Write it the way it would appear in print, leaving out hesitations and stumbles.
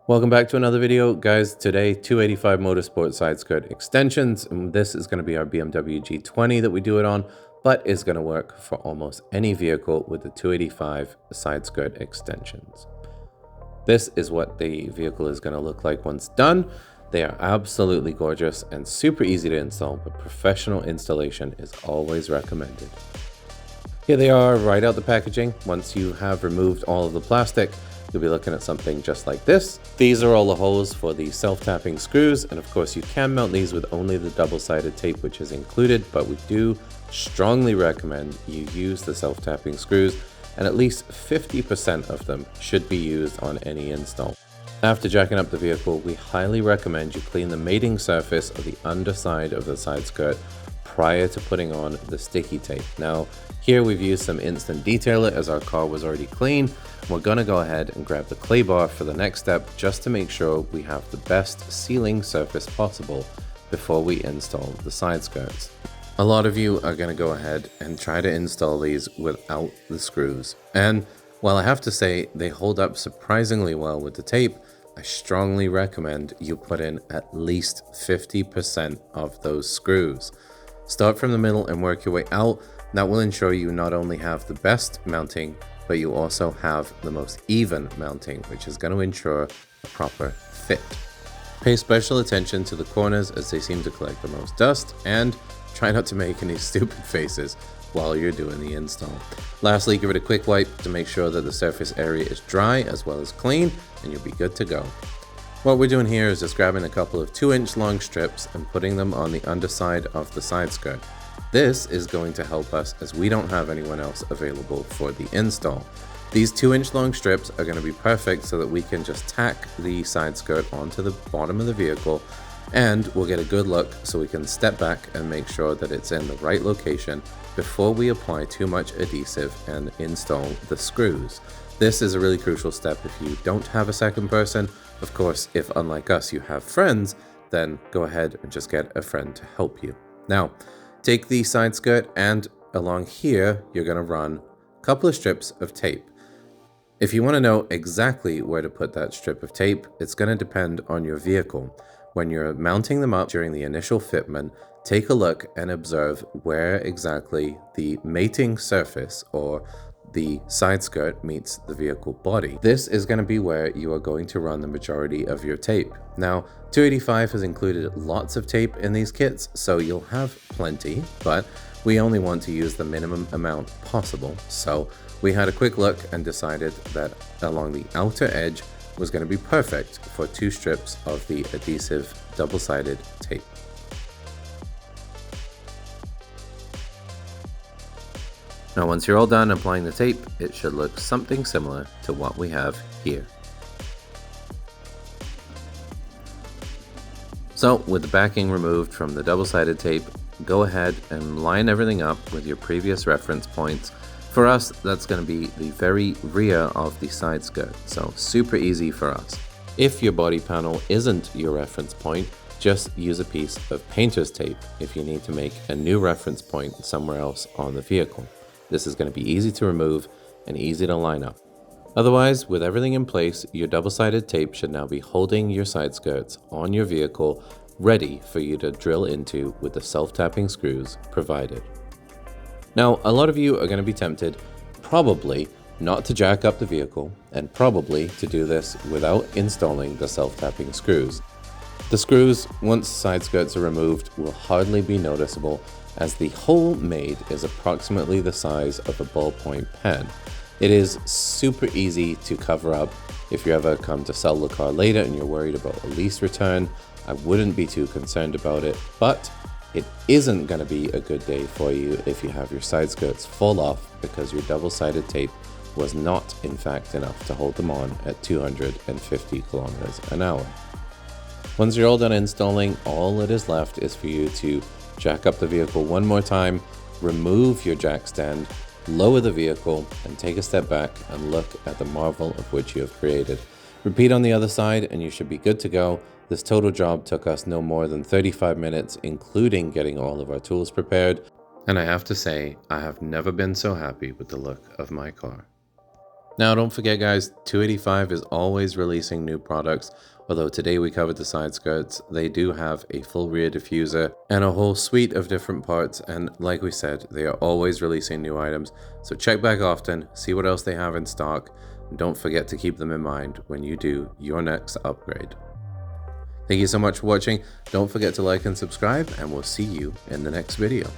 Welcome back to another video, guys. Today, 285 Motorsport side skirt extensions, and this is going to be our BMW G20 that we do it on, but is going to work for almost any vehicle with the 285 side skirt extensions. This is what the vehicle is going to look like once done. They are absolutely gorgeous and super easy to install, but professional installation is always recommended. Here they are right out the packaging. Once you have removed all of the plastic, you'll be looking at something just like this. These are all the holes for the self-tapping screws, and of course you can mount these with only the double-sided tape which is included, but we do strongly recommend you use the self-tapping screws, and at least 50% of them should be used on any install. After jacking up the vehicle, we highly recommend you clean the mating surface of the underside of the side skirt prior to putting on the sticky tape. Now, here we've used some instant detailer as our car was already clean. We're gonna go ahead and grab the clay bar for the next step just to make sure we have the best sealing surface possible before we install the side skirts. A lot of you are gonna go ahead and try to install these without the screws. And while I have to say they hold up surprisingly well with the tape, I strongly recommend you put in at least 50% of those screws. Start from the middle and work your way out. That will ensure you not only have the best mounting, but you also have the most even mounting, which is going to ensure a proper fit. Pay special attention to the corners as they seem to collect the most dust, and try not to make any stupid faces while you're doing the install. Lastly, give it a quick wipe to make sure that the surface area is dry as well as clean, and you'll be good to go. What we're doing here is just grabbing a couple of 2-inch long strips and putting them on the underside of the side skirt. This is going to help us as we don't have anyone else available for the install. These 2-inch long strips are going to be perfect so that we can just tack the side skirt onto the bottom of the vehicle, and we'll get a good look so we can step back and make sure that it's in the right location before we apply too much adhesive and install the screws. This is a really crucial step if you don't have a second person. Of course, if unlike us you have friends, then go ahead and just get a friend to help you. Now, take the side skirt and along here, you're going to run a couple of strips of tape. If you want to know exactly where to put that strip of tape, it's going to depend on your vehicle. When you're mounting them up during the initial fitment, take a look and observe where exactly the mating surface or the side skirt meets the vehicle body. This is going to be where you are going to run the majority of your tape. Now, 285 has included lots of tape in these kits, so you'll have plenty, but we only want to use the minimum amount possible. So we had a quick look and decided that along the outer edge was going to be perfect for 2 strips of the adhesive double-sided tape. Now, once you're all done applying the tape, it should look something similar to what we have here. So, with the backing removed from the double-sided tape, go ahead and line everything up with your previous reference points. For us, that's going to be the very rear of the side skirt, so super easy for us. If your body panel isn't your reference point, just use a piece of painter's tape if you need to make a new reference point somewhere else on the vehicle. This is going to be easy to remove and easy to line up. Otherwise, with everything in place, your double-sided tape should now be holding your side skirts on your vehicle, ready for you to drill into with the self-tapping screws provided. Now, a lot of you are going to be tempted, probably, not to jack up the vehicle, and probably to do this without installing the self-tapping screws. The screws, once side skirts are removed, will hardly be noticeable, as the hole made is approximately the size of a ballpoint pen. It is super easy to cover up. If you ever come to sell the car later and you're worried about a lease return, I wouldn't be too concerned about it, but it isn't going to be a good day for you if you have your side skirts fall off because your double-sided tape was not in fact enough to hold them on at 250 kilometers an hour. Once you're all done installing, all that is left is for you to jack up the vehicle one more time, remove your jack stand, lower the vehicle, and take a step back and look at the marvel of which you have created. Repeat on the other side and you should be good to go. This total job took us no more than 35 minutes, including getting all of our tools prepared. And I have to say, I have never been so happy with the look of my car. Now, don't forget, guys, 285 is always releasing new products. Although today we covered the side skirts, they do have a full rear diffuser and a whole suite of different parts. And like we said, they are always releasing new items. So check back often, see what else they have in stock. And don't forget to keep them in mind when you do your next upgrade. Thank you so much for watching. Don't forget to like and subscribe, and we'll see you in the next video.